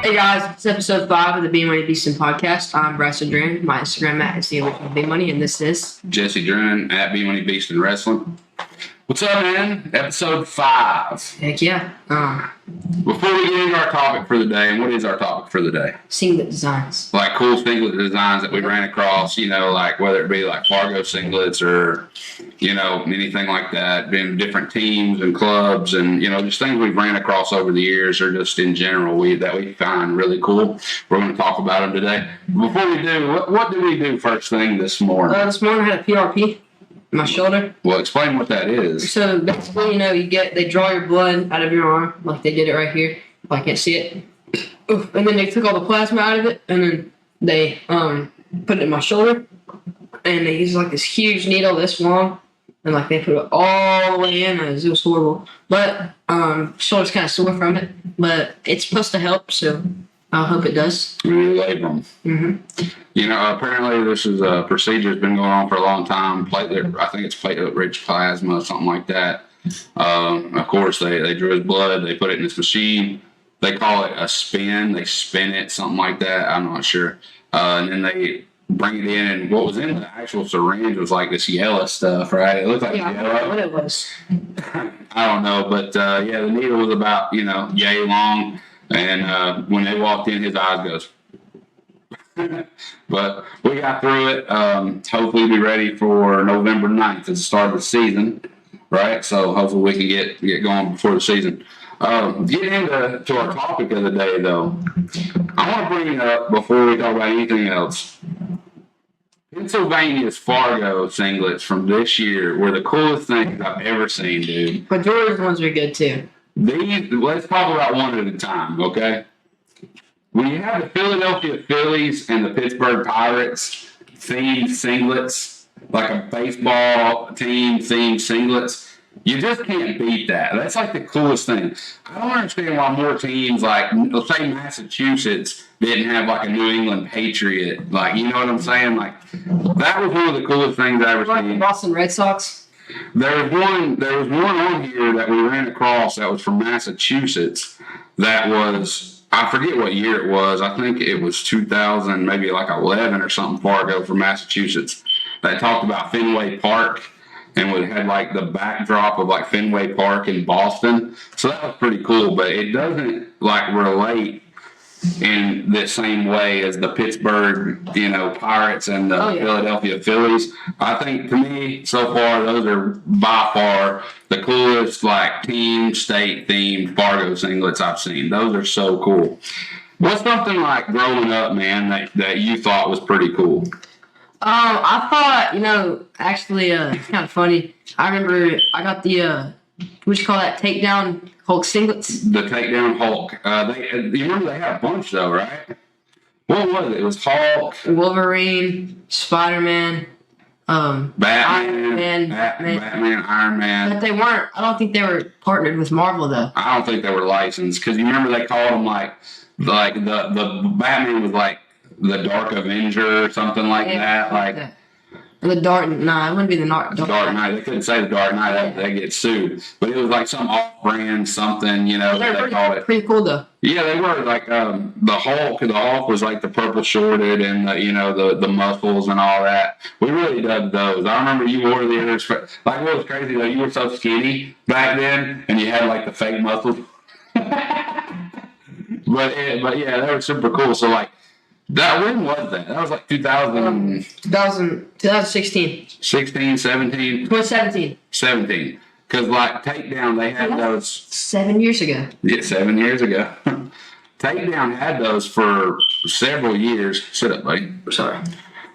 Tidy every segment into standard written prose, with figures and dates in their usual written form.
Hey guys, it's episode 5 of the Bmoney Beastin podcast. I'm Bryson Dran. My Instagram at is the original Bmoney, and this is Jesse Dran at Bmoney Beastin Wrestling. What's up, man? Episode 5. heck yeah. Before we get into our topic for the day, and what is our topic for the day? Singlet designs. Like cool singlet designs that we ran across, like whether it be like Fargo singlets or, anything like that, being different teams and clubs and, just things we've ran across over the years or just in general that we find really cool. We're going to talk about them today. Before we do, what did we do first thing this morning? This morning I had a PRP in my shoulder. Well, explain what that is. So basically, they draw your blood out of your arm, like they did it right here. If I can't see it. And then they took all the plasma out of it, and then they put it in my shoulder, and they used like this huge needle this long, and like they put it all the way in. It was horrible, but shoulder's kind of sore from it, but it's supposed to help, so I hope it does. Labrum. Mm-hmm. Apparently this is a procedure that's been going on for a long time. I think it's platelet-rich plasma, something like that. Of course, they drew his blood. They put it in this machine. They call it a spin. They spin it, something like that. I'm not sure. And then they bring it in, and what was in the actual syringe was like this yellow stuff, right? It looked like yellow. I don't know what it was. I don't know, but the needle was about, yay long. And when they walked in, his eyes goes. But we got through it. Hopefully we'll be ready for November 9th at the start of the season, right? So hopefully we can get going before the season. Getting into our topic of the day, though, I want to bring up, before we talk about anything else, Pennsylvania's Fargo singlets from this year were the coolest things I've ever seen, dude. But Georgia's ones are good, too. Let's talk about one at a time, okay? When you have the Philadelphia Phillies and the Pittsburgh Pirates themed singlets, like a baseball team themed singlets, you just can't beat that. That's like the coolest thing. I don't understand why more teams, like, let's say Massachusetts, didn't have like a New England Patriot. Like, you know what I'm saying? Like, that was one of the coolest things I ever seen. Like the Boston Red Sox? There was one on here that we ran across that was from Massachusetts that was, I forget what year it was. I think it was 2000, maybe like 11 or something, Fargo from Massachusetts. They talked about Fenway Park and we had like the backdrop of like Fenway Park in Boston. So that was pretty cool, but it doesn't like relate in the same way as the Pittsburgh, Pirates and the Philadelphia Phillies. I think to me, so far, those are by far the coolest like team state themed Fargo singlets I've seen. Those are so cool. What's something like growing up, man, that you thought was pretty cool? I thought, actually, it's kind of funny. I remember I got the, what you call that, takedown Hulk singlets? The takedown Hulk. You remember they had a bunch though, right? What was it? It was Hulk, Wolverine, Spider-Man, Batman, Iron Man. But they weren't. I don't think they were partnered with Marvel though. I don't think they were licensed because you remember they called them like the Batman was like the Dark Avenger or something like that. Like that. The Dark Knight. It wouldn't be the Dark Knight. They couldn't say the Dark Knight. They get sued. But it was like some off-brand something, they called it. Pretty cool though. Yeah, they were like the Hulk. The Hulk was like the purple shorted and the muscles and all that. We really dug those. I remember you wore the others. Like what was crazy though, you were so skinny back then, and you had like the fake muscles. but yeah, they were super cool. So like. When was that? That was like 2016. 16, 17? 2017. 17. Because like Takedown, they had those. 7 years ago. Yeah, 7 years ago. Takedown had those for several years. Sit up, buddy. Sorry.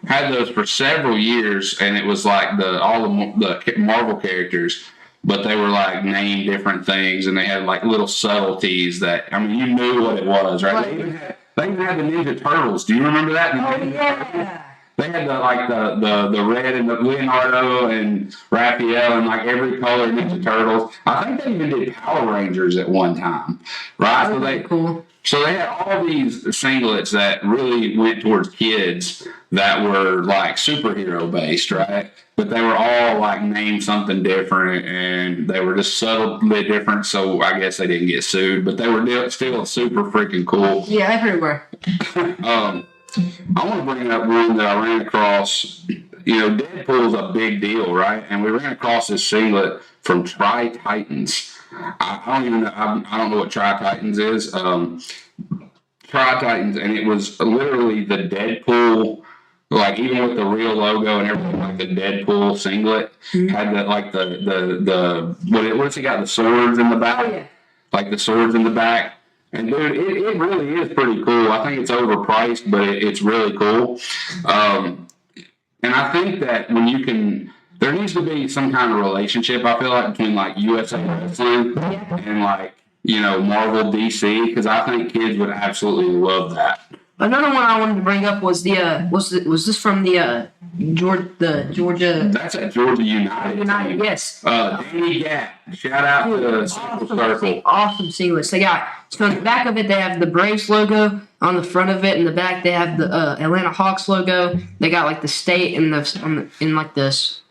Had those for several years, and it was like all the Marvel characters, but they were like named different things, and they had like little subtleties that, you knew what it was, right? They even had the Ninja Turtles. Do you remember that? Oh, yeah. They had the red and the Leonardo and Raphael and like every color Ninja Turtles. I think they even did Power Rangers at one time, right? That was cool. So they had all these singlets that really went towards kids that were like superhero based, right? But they were all like named something different and they were just subtly different. So I guess they didn't get sued, but they were still super freaking cool. Yeah, everywhere. I want to bring up one that I ran across. You know, Deadpool's a big deal, right? And we ran across this singlet from Tri Titans. I don't even know. I don't know what Tri Titans is. Tri Titans, and it was literally the Deadpool, like even with the real logo and everything, like the Deadpool singlet had the what's he got, the swords in the back? Oh yeah. Like the swords in the back. And dude, it really is pretty cool. I think it's overpriced, but it's really cool. And I think that there needs to be some kind of relationship, I feel like, between like USA Wrestling and like, you know, Marvel DC, because I think kids would absolutely love that. Another one I wanted to bring up was was this from the Georgia? That's at Georgia United. United, yes. Danny Gatt. Shout out to Circle. Awesome singlets. They got, so on the back of it they have the Braves logo. On the front of it, in the back, they have the Atlanta Hawks logo. They got like the state in like this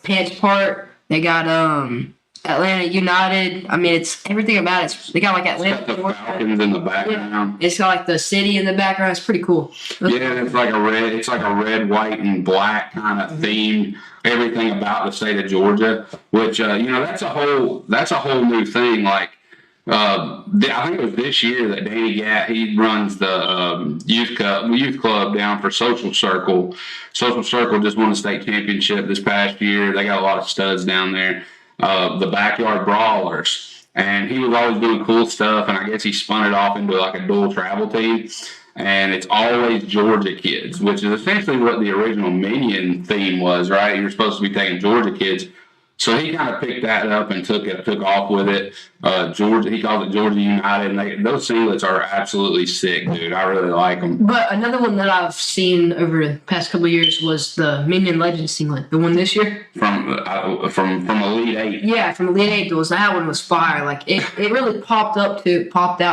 pants part. They got Atlanta United. I mean, it's everything about it. They got like Atlanta. It's got the Falcons in the background. Yeah. It's got like the city in the background. It's pretty cool. Yeah, it's like a red, white, and black kind of theme. Everything about the state of Georgia, which you know, that's a whole new thing. Like, I think it was this year that Danny Gatt, he runs the youth club down for Social Circle. Social Circle just won the state championship this past year. They got a lot of studs down there. The Backyard Brawlers, and he was always doing cool stuff, and I guess he spun it off into like a dual travel team, and it's always Georgia kids, which is essentially what the original Minion theme was, right? You're supposed to be taking Georgia kids. So he kind of picked that up and took off with it. Georgia, he calls it Georgia United, and those singlets are absolutely sick, dude. I really like them. But another one that I've seen over the past couple of years was the Minion Legend singlet, the one this year from Elite Eight. Yeah, from Elite Eight. That one was fire. Like it really popped out.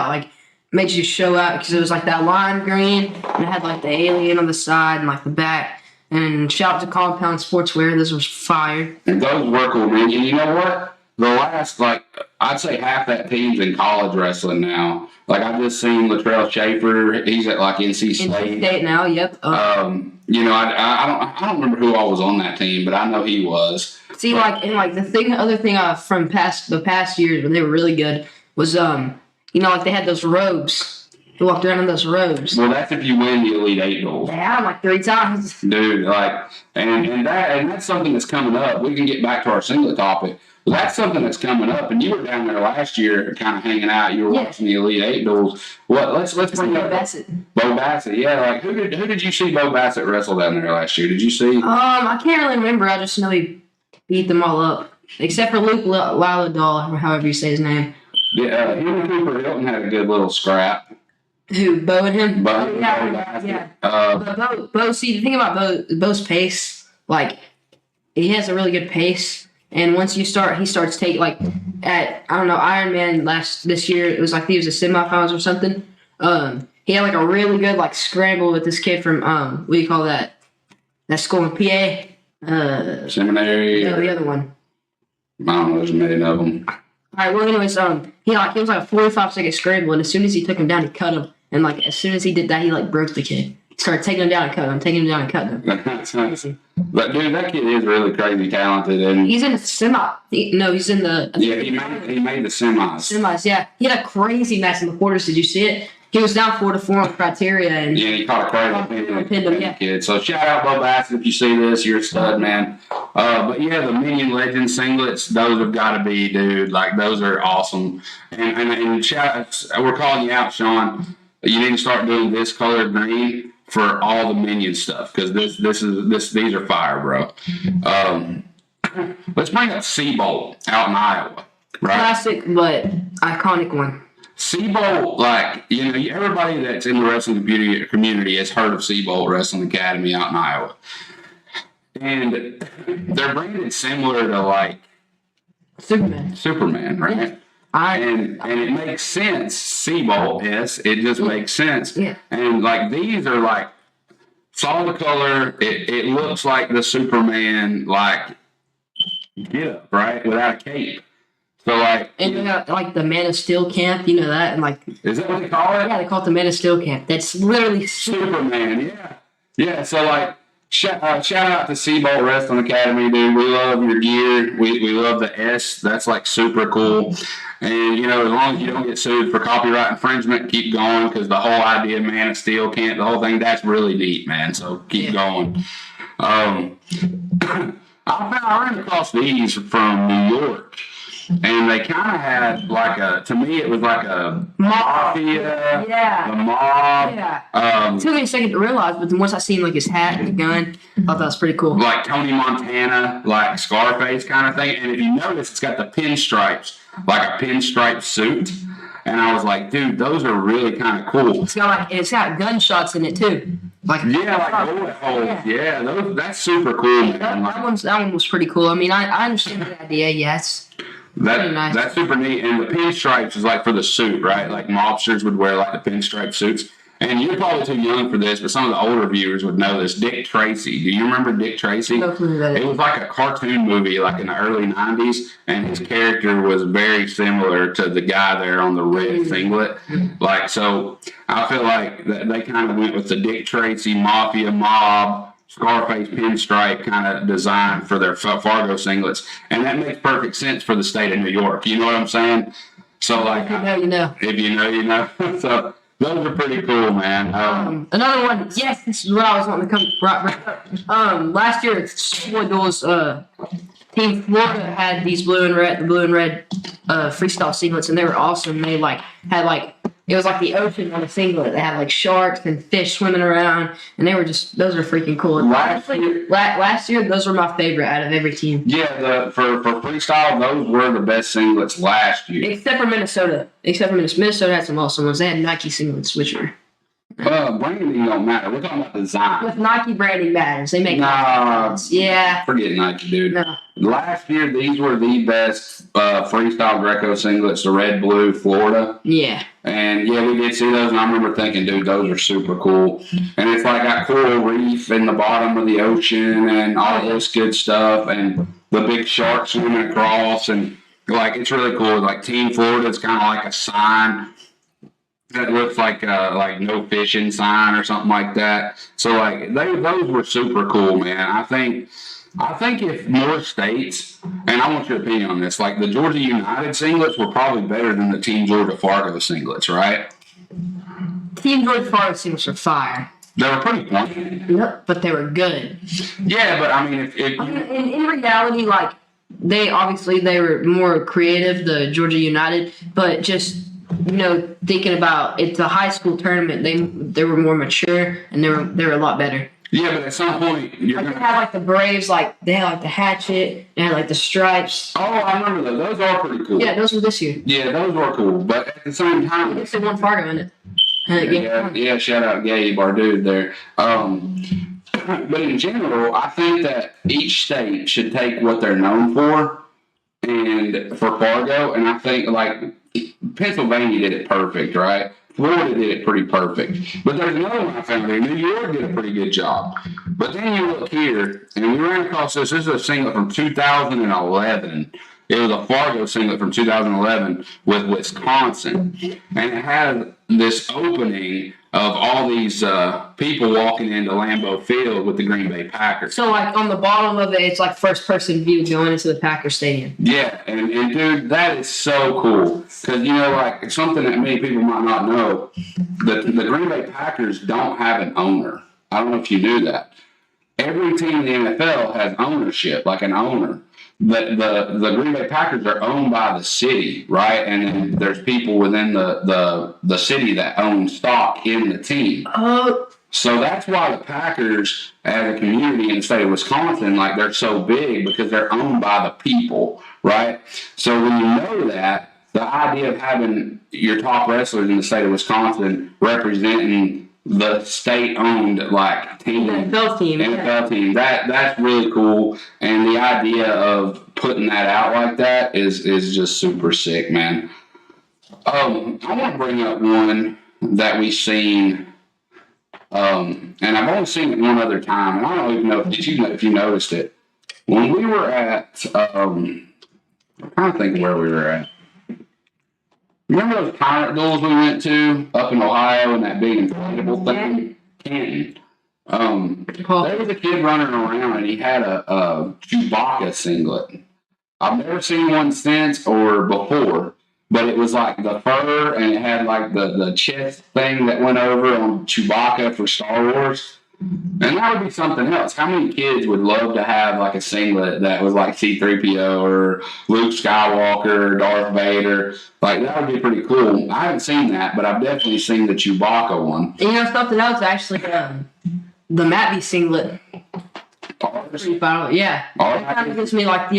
Like made you show out because it was like that lime green and it had like the alien on the side and like the back. And shout out to Compound Sportswear. This was fire. And those were cool, man. And you know what? The last, like, I'd say half that team's in college wrestling now. Like, I just seen Latrell Schaefer. He's at, like, NC State. NC State now, yep. You know, I don't remember who all was on that team, but I know he was. See, the other thing from the past years when they were really good was, you know, like, they had those robes. He walked around in those robes. Well, that's if you win the Elite Eight goals. They had them like 3 times. Dude, like, and that's something that's coming up. We can get back to our singlet topic. But that's something that's coming up. And you were down there last year, kind of hanging out. You were watching the Elite Eight duels. Let's bring up Bo Bassett. Yeah, like who did you see Bo Bassett wrestle down there last year? Did you see? I can't really remember. I just know he beat them all up, except for Luke Lilladall, or however you say his name. Yeah, him and Cooper Hilton had a good little scrap. Who, Bo and him? Bo, yeah. But Bo, see, the thing about Bo's pace, like, he has a really good pace. And once he starts taking, like, at, I don't know, Iron Man this year, it was like he was a semifinals or something. He had, like, a really good, like, scramble with this kid from, what do you call that? That school in PA? Seminary? No, the other one. I don't know, there's a million of them. All right, well, anyways, he was like a 45-second scramble, and as soon as he took him down, he cut him. And, like, as soon as he did that, he, like, broke the kid. He started taking him down and cutting him, taking him down and cutting him. That's nice. But, dude, that kid is really crazy talented. And he's in the semi. He's in the... Yeah, he made the semis. Semis, yeah. He had a crazy match in the quarters. Did you see it? He was down 4-4 on criteria. And yeah, he caught a cradle pinned him, kid. So, shout out Bo Bassett if you see this. You're a stud, man. But, yeah, the Minion Legend singlets, those have got to be, dude. Like, those are awesome. And shout, we're calling you out, Sean. You need to start doing this color green for all the Minion stuff because these are fire, bro. Let's bring up Seabolt out in Iowa, right? Classic but iconic one. Seabolt, like, everybody that's in the wrestling community has heard of Seabolt Wrestling Academy out in Iowa. And they're branded similar to, like, Superman, right? And it makes sense. Seabolt, yes, it just makes sense. Yeah. And, like, these are, like, solid color. It looks like the Superman, like, get up, right? Without a cape. So, like, and you got like the Man of Steel camp, you know that, and like, is that what they call it? Yeah, they call it the Man of Steel camp. That's literally Superman. Yeah. So, like, shout out to Seabolt Wrestling Academy, dude. We love your gear. We love the S. That's like super cool. And as long as you don't get sued for copyright infringement, keep going, because the whole idea of Man of Steel camp, the whole thing, that's really neat, man. So keep going. I ran across these from New York, and they kind of had to me, it was like a mafia, a mob. Yeah. It took me a second to realize, but then once I seen like his hat and the gun, I thought that was pretty cool. Like Tony Montana, like Scarface kind of thing. And if you notice, it's got the pinstripes, like a pinstripe suit. And I was like, dude, those are really kind of cool. It's got gunshots in it too. Like bullet holes. Yeah, that's super cool, man. That one was pretty cool. I mean, I understand the idea. Yes. Nice. That's super neat. And the pinstripes is like for the suit, right? Like mobsters would wear like the pinstripe suits. And you're probably too young for this, but some of the older viewers would know this. Dick Tracy. Do you remember Dick Tracy? No clue who that is. It was like a cartoon movie, like in the early 90s, and his character was very similar to the guy there on the red singlet. Like, so I feel like they kind of went with the Dick Tracy mafia mob, Scarface pinstripe kind of design for their Fargo singlets. And that makes perfect sense for the state of New York. You know what I'm saying? So, like, if you know, you know. If you know, you know. So, those are pretty cool, man. Another one. Yes, this is what I was wanting to come right up. Last year, Schoolboy Duels, Team Florida had these blue and red freestyle singlets, and they were awesome. They it was like the ocean on a singlet. They had like sharks and fish swimming around, and those are freaking cool. Last year, those were my favorite out of every team. Yeah, for freestyle, those were the best singlets last year. Except for Minnesota. Minnesota had some awesome ones. They had Nike singlets, which are... branding don't matter. We're talking about design. With Nike branding matters. They make... Yeah. Forget Nike, dude. No. Last year, these were the best freestyle Greco singlets, the red, blue, Florida. Yeah. And yeah, we did see those, and I remember thinking, dude, those are super cool. And it's like got coral reef in the bottom of the ocean and all this good stuff, and the big shark swimming across, and like it's really cool. Like Team Florida is kind of like a sign that looks like no fishing sign or something like that. So like those were super cool, man. I think if more states, and I want your opinion on this, like the Georgia United singlets were probably better than the Team Georgia Fargo singlets, right? Team Georgia Fargo singlets were fire. They were pretty plain. Yep, but they were good. Yeah, but I mean, in reality, like they were more creative, the Georgia United, but just thinking about it's a high school tournament, they were more mature and they were a lot better. Yeah, but at some point they had like the Braves, like they had like the hatchet, they had like the stripes. Oh, I remember those. Those are pretty cool. Yeah, those were this year. Yeah, those were cool, but at the same time, I guess they won Fargo in it. Yeah, shout out Gabe, our dude there. But in general, I think that each state should take what they're known for, and for Fargo, and I think like Pennsylvania did it perfect, right? Florida did it pretty perfect. But there's another one I found here. New York did a pretty good job. But then you look here, and we ran across this. This is a singlet from 2011. It was a Fargo singlet from 2011 with Wisconsin. And it had this opening of all these people walking into Lambeau Field with the Green Bay Packers. So, like, on the bottom of it, it's like first-person view going into the Packers Stadium. Yeah, and dude, that is so cool. Because, like, something that many people might not know, the Green Bay Packers don't have an owner. I don't know if you knew that. Every team in the NFL has ownership, like an owner. The Green Bay Packers are owned by the city, right? And then there's people within the city that own stock in the team. So that's why the Packers, as a community in the state of Wisconsin, like they're so big because they're owned by the people, right? So when you know that, the idea of having your top wrestlers in the state of Wisconsin representing the state-owned like team, NFL team, that's really cool. And the idea of putting that out like that is just super sick, man. I want to bring up one that we've seen, and I've only seen it one other time, and I don't even know if you noticed it when we were at. I'm trying to think where we were at. Remember those pirate duels we went to up in Ohio and that big inflatable thing? Canton. There was a kid running around and he had a Chewbacca singlet. I've never seen one since or before, but it was like the fur and it had like the chest thing that went over on Chewbacca for Star Wars. And that would be something else. How many kids would love to have like a singlet that was like C-3PO or Luke Skywalker or Darth Vader? Like that would be pretty cool. I haven't seen that, but I've definitely seen the Chewbacca one. And something else actually, the Matby singlet. Pretty fun. Yeah. It kind of gives me like,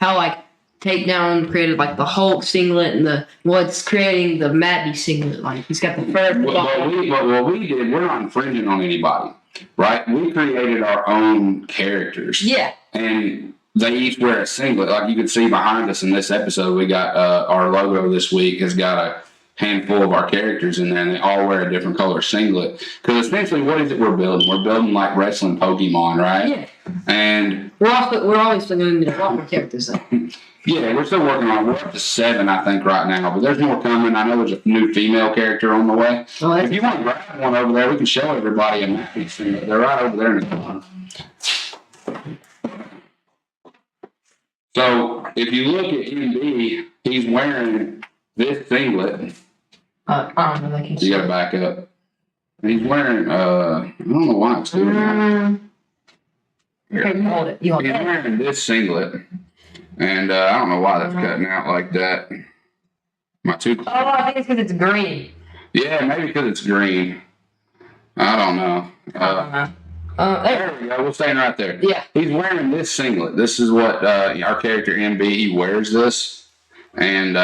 how like Takedown created like the Hulk singlet and what's creating the Matby singlet. Like he's got the fur. What we did, we're not infringing on anybody. Right? We created our own characters. Yeah. And they each wear a singlet. Like you can see behind us in this episode, we got our logo this week has got a handful of our characters in there, and they all wear a different color singlet. Because essentially, what is it we're building? We're building like wrestling Pokemon, right? Yeah. And we're always still going to need a lot more characters though. Yeah, we're still working on it. We're up to 7, I think, right now. But there's more coming. I know there's a new female character on the way. Oh, if you want to grab one over there, we can show everybody a Matthew singlet. They're right over there in the corner. So if you look at MD, he's wearing this singlet. I don't know. You got to back up. He's wearing, I don't know why it's doing that. Okay, you hold it. He's wearing this singlet. And I don't know why that's cutting out like that. I think it's because it's green. Yeah, maybe because it's green. I don't know. There we go. We're staying right there. Yeah. He's wearing this singlet. This is what our character MB, he wears this. And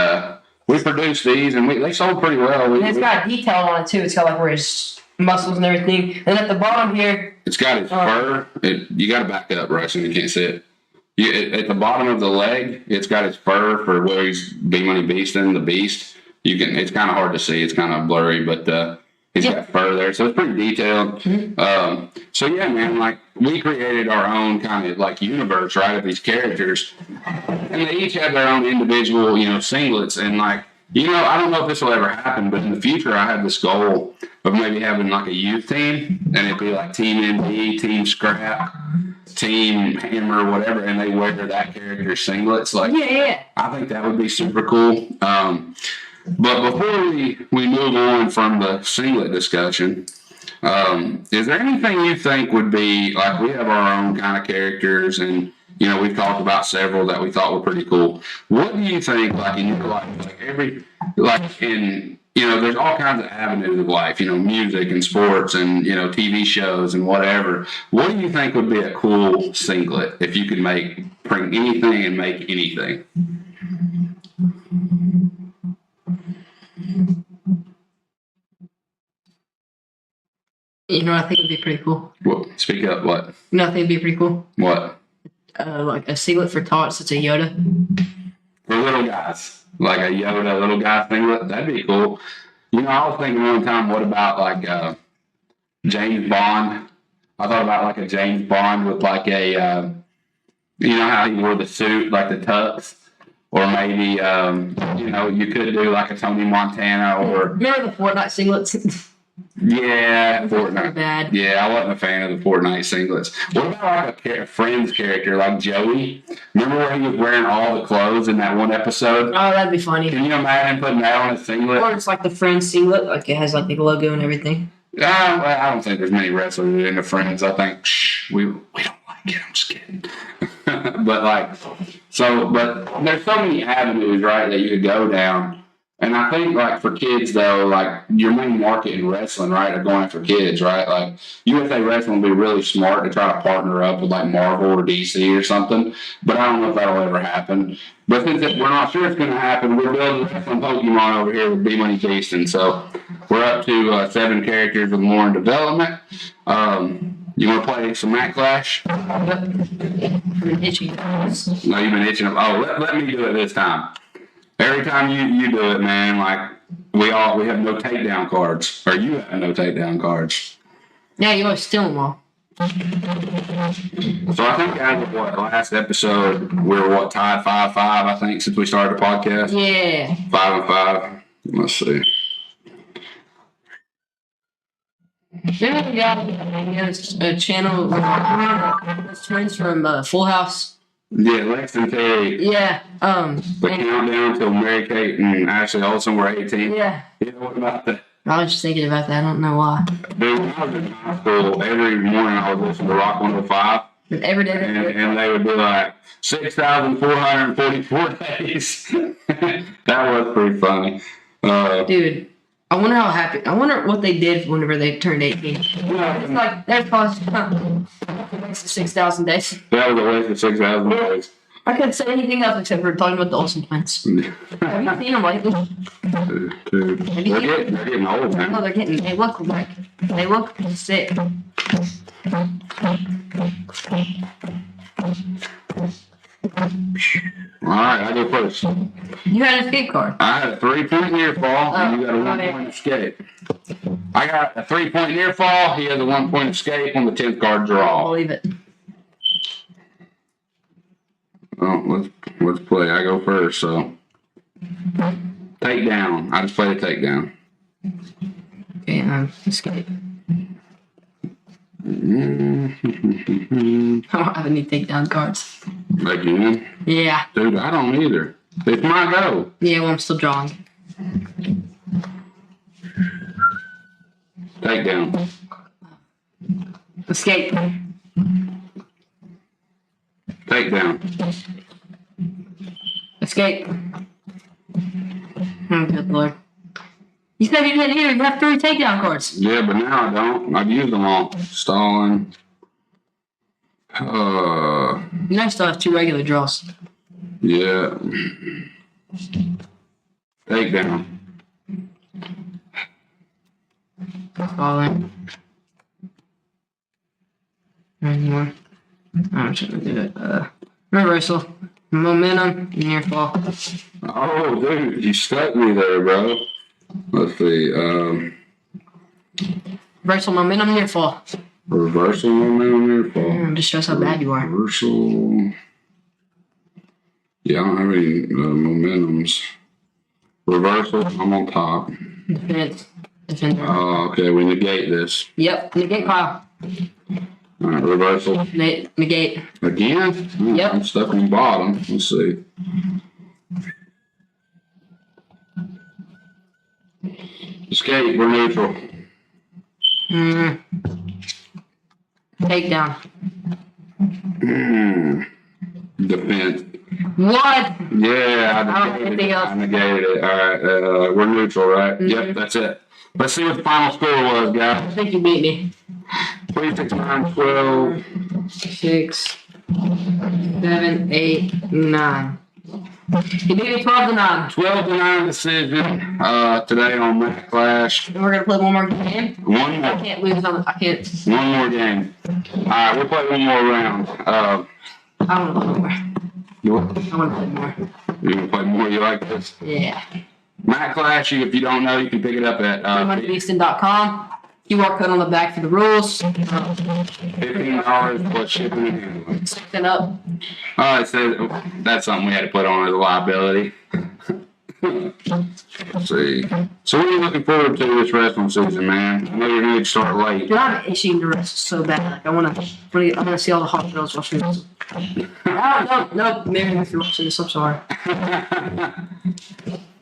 we produced these, and they sold pretty well. And it's got detail on it, too. It's got like where his muscles and everything. And at the bottom here. It's got his fur. You got to back up, Bryson. You can't see it. At the bottom of the leg, it's got his fur for where he's Bmoney Beastin, the beast. It's kind of hard to see. It's kind of blurry, but he's got fur there, so it's pretty detailed. Mm-hmm. So yeah, man, like we created our own kind of like universe, right, of these characters, and they each have their own individual, singlets, and like. I don't know if this will ever happen, but in the future, I have this goal of maybe having like a youth team, and it'd be like Team MD, Team Scrap, Team Hammer, whatever, and they wear that character's singlets. Like, yeah. I think that would be super cool. But before we move on from the singlet discussion, is there anything you think would be like we have our own kind of characters and we've talked about several that we thought were pretty cool. What do you think, like in your life, there's all kinds of avenues of life, music and sports and, TV shows and whatever. What do you think would be a cool singlet if you could print anything and make anything? I think it'd be pretty cool. What? Speak up, what? I think it'd be pretty cool. What? Like a singlet for tots. It's a Yoda. For little guys. Like a Yoda little guy singlet. That'd be cool. I was thinking one time, what about like James Bond? I thought about like a James Bond with like a, how he wore the suit, like the tux? Or maybe, you could do like a Tony Montana or... Remember the Fortnite singlets? Yeah, Fortnite. Bad. Yeah, I wasn't a fan of the Fortnite singlets. What about like a Friends character like Joey? Remember where he was wearing all the clothes in that one episode? Oh, that'd be funny. Can you imagine putting that on a singlet? Or it's like the Friends singlet, like it has like the logo and everything. I don't think there's many wrestlers into Friends. I think we don't like it. I'm just kidding. but there's so many avenues, right, that you could go down. And I think, like, for kids, though, like, your main market in wrestling, right, are going after kids, right? Like, USA Wrestling would be really smart to try to partner up with, like, Marvel or DC or something. But I don't know if that'll ever happen. But since we're not sure it's going to happen, we're building wrestling Pokemon over here with Bmoney Beastin. So we're up to 7 characters with more in development. You want to play some Mat Clash? I've been itching. No, you've been itching. Oh, let me do it this time. Every time you do it, man, like we have no takedown cards, or you have no takedown cards. Yeah, you always steal them all. So I think as of last episode we were tied 5-5. I think since we started the podcast. Yeah. 5-5. Let's see. Yeah, a channel with twins from Full House. Yeah, Lex and Terry. Yeah. The countdown until Mary Kate and Ashley Olsen were 18. Yeah. You know what about that? I was just thinking about that. I don't know why. Dude, when I was in high school, every morning I would listen to Rock 105. Every day. And they would be like 6,444 days. That was pretty funny. Dude, I wonder how happy. I wonder what they did whenever they turned 18. It's like their cost. A waste of 6,000 days. That was a waste of 6,000 days. I couldn't say anything else except for talking about the Olsen twins. Have you seen them lately? Dude, they're getting old, man. No, they're getting. They look sick. Alright, I go first. You had an escape card. I had a 3-point near fall, and you got a 1-point escape. I got a 3-point near fall, he has a 1-point escape on the 10th card draw. I'll leave it. Oh, let's play. I go first, so. Takedown. I just played a takedown. Okay, escape. I don't have any takedown cards. Again? Yeah. Dude, I don't either. It's my go. Yeah, well, I'm still drawing. Takedown. Escape. Takedown. Escape. Oh, good lord. You said you didn't either. You have 3 takedown cards. Yeah, but now I don't. I've used them all. Stalling. You know I still have 2 regular draws. Yeah. Takedown. Falling. Anymore. I'm trying to do it. Reversal. Momentum. Near fall. Oh, dude, you stuck me there, bro. Let's see. Reversal. Momentum. Near fall. Reversal momentum near fall. Just shows how bad you are. Reversal. Yeah, I don't have any momentums. Reversal. I'm on top. Defense. Defender. Oh, okay. We negate this. Yep. Negate pile. All right, reversal. Negate. Again? Oh, Yep. I'm stuck on the bottom. Let's see. Escape. We're neutral. Takedown. Defense. What? Yeah, anything else. I negated it. All right, we're neutral, right? Yep, that's it. Let's see what the final score was, I guys. think you beat me. 3, 6, 9, 12. 6, 7, 8, 9. You beat me 12-9. 12-9 decision today on Mat Clash. And we're gonna play one more game. One more. I can't lose on. I can't. One more game. All right, we'll play one more round. I want to play more. You I want to play more. want to play more? You like this? Yeah. Mat Clash, if you don't know, you can pick it up at Beastin.com. QR code on the back for the rules. $15 plus shipping and handling. Second up. Oh, it says that's something we had to put on as a liability. Let's see. So what are you looking forward to this wrestling season, man? I know you're going to start late. Dude, I'm itching to wrestle so bad. Like, I want to see all the hot girls watching this. No, maybe if you're watching this, I'm sorry.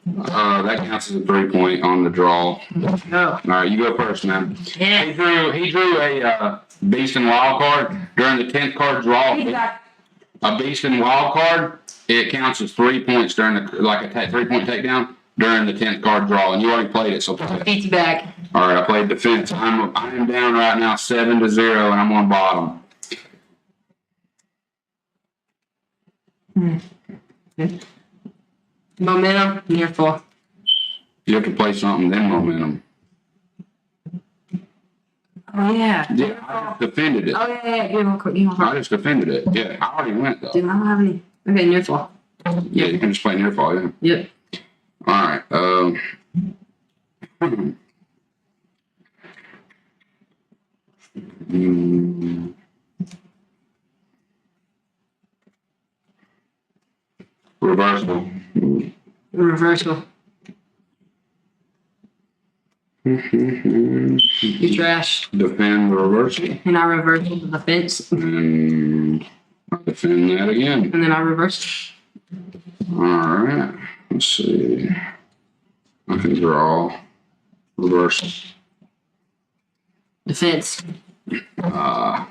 That counts as a 3-point on the draw. No. All right, you go first, man. Yeah. He drew a Beastin wild card during the 10th card draw. A Beastin wild card, it counts as 3 points during a 3-point takedown. during the 10th card draw, and you already played it, so play it. Beats back. All right, I played defense. I am down right now 7-0, and I'm on bottom. Momentum, near fall. You have to play something, then momentum. Oh, yeah. Yeah, I just defended it. Oh, yeah. Give him a quick. I just defended it. Yeah, I already went, though. Dude, I don't have any. Okay, near fall. Yeah, you can just play near fall, yeah. Yep. All right. Reversal. Reversal. You trash. Defend the reversal. And I reversal to the fence. And I defend that again. And then I reverse. All right. Let's see. I can draw. Reversal. Defense. So I'm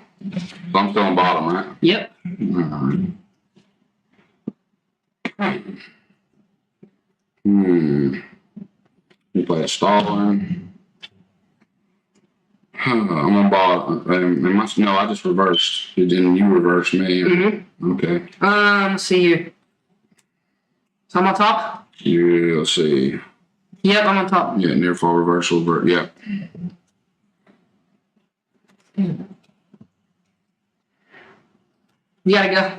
still on bottom, right? Yep. All right. You play a stalling. I'm on bottom. No, I just reversed. Then you reversed me. Mm-hmm. Okay. Let's see here. So I'm on top? Yeah, let's see. Yep, I'm on top. Yeah, near fall reversal. Yeah. You gotta go.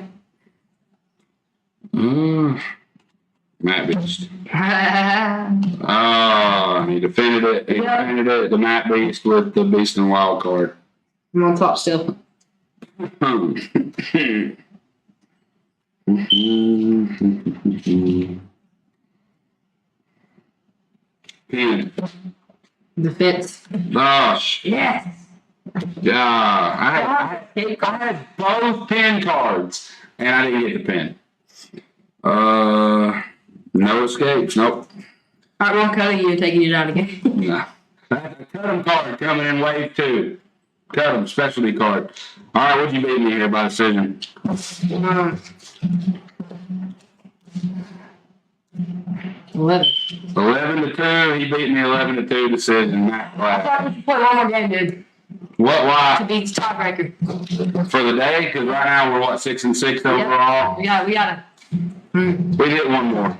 Matt Beast. He defended it. He defended it. The Matt Beast with the Beastin wild card. I'm on top still. Pin. Defense. Gosh. Yes. Yeah. I had both pin cards, and I didn't get the pin. No escapes. Nope. All right, well, I'm cutting you and taking you down again. Nah. Cut 'em card coming in wave 2. Cut 'em specialty card. All right, what'd you beat me here by decision? 11. 11-2. He beat me 11-2 decision. Matt I Black. thought we should play one more game, dude. What? To Why? beat the tiebreaker. For the day? Because right now we're what, 6-6 overall. We gotta. We hit one more.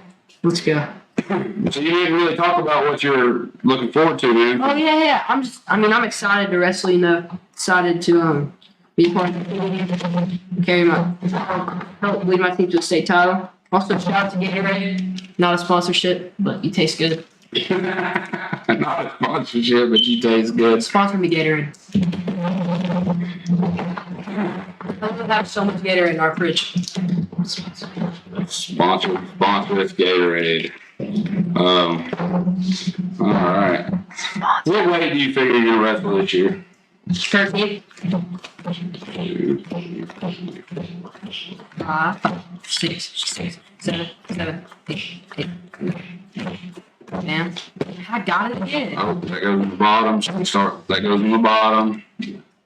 Let's go. So you didn't really talk about what you're looking forward to, man. Oh yeah. I'm excited to wrestle. Excited to be part of the team, carry help lead my team to a state title. Also, shout out to Gatorade. Not a sponsorship, but you taste good. Not a sponsorship, but you taste good. Sponsor me, Gatorade. We have so much Gatorade in our fridge. Sponsor with Gatorade. All right. What weight do you figure you're gonna wrestle this year? 13. 6, 7, 8. Man, I got it again. Oh, that goes in the bottom. That goes in the bottom.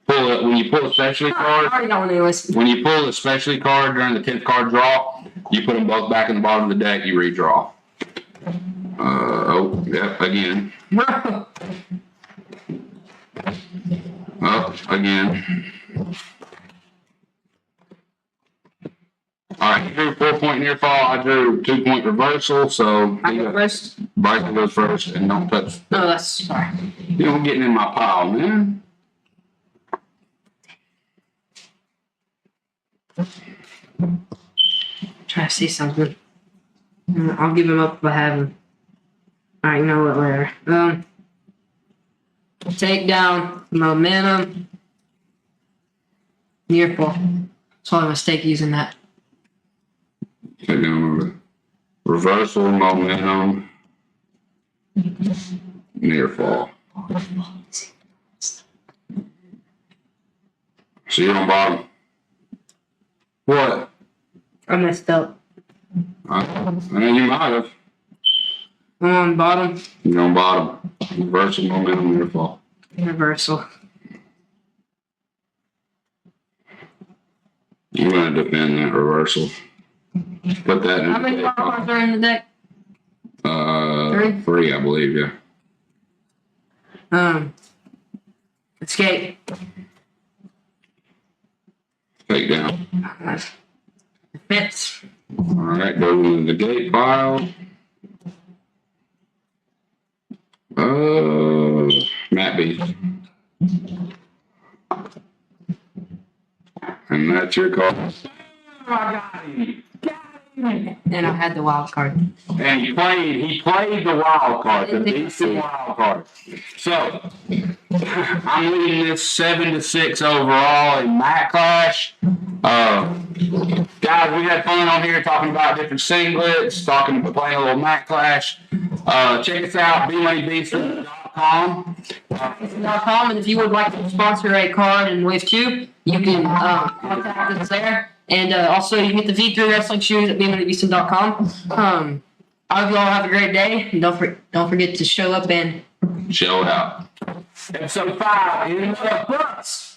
Pull it when you pull a specialty I card. already got one anyways. When you pull a specialty card during the 10th card draw, you put them both back in the bottom of the deck. You redraw. Yep, again. Again. All right, you drew 4-point near fall. I drew 2-point reversal. So I go first. Bryson goes first, and don't touch. No, that's sorry. You know, getting in my pile, man. Try to see something. I'll give him up if I have him. Alright, you know what, later. Take down, momentum, near fall. Saw a mistake using that. Take down reversal, momentum, near fall. So you're on bottom. What? I messed up. I know you might have. I'm on bottom. You're on bottom. Reversal, momentum, near fall. Reversal. I'm gonna defend that reversal. Put that in How the many deck. cards are in the deck? Three, I believe. Yeah. Escape. Take down. Fence. All right, go into the gate pile. Matt Beast. And that's your call. Oh, I got him. And I had the wild card. And he played the wild card, the decent wild card. So I'm leading this 7-6 overall in Matt Clash. Guys, we had fun on here talking about different singlets, playing a little Matt Clash. Check us out, BmoneyBeastin.com. And if you would like to sponsor a card in Wave 2, you can contact us there. And also, you can get the V3 wrestling shoes at BmoneyBeastin.com. I hope you all have a great day. And don't forget to show up and show out. Episode 5 in the books.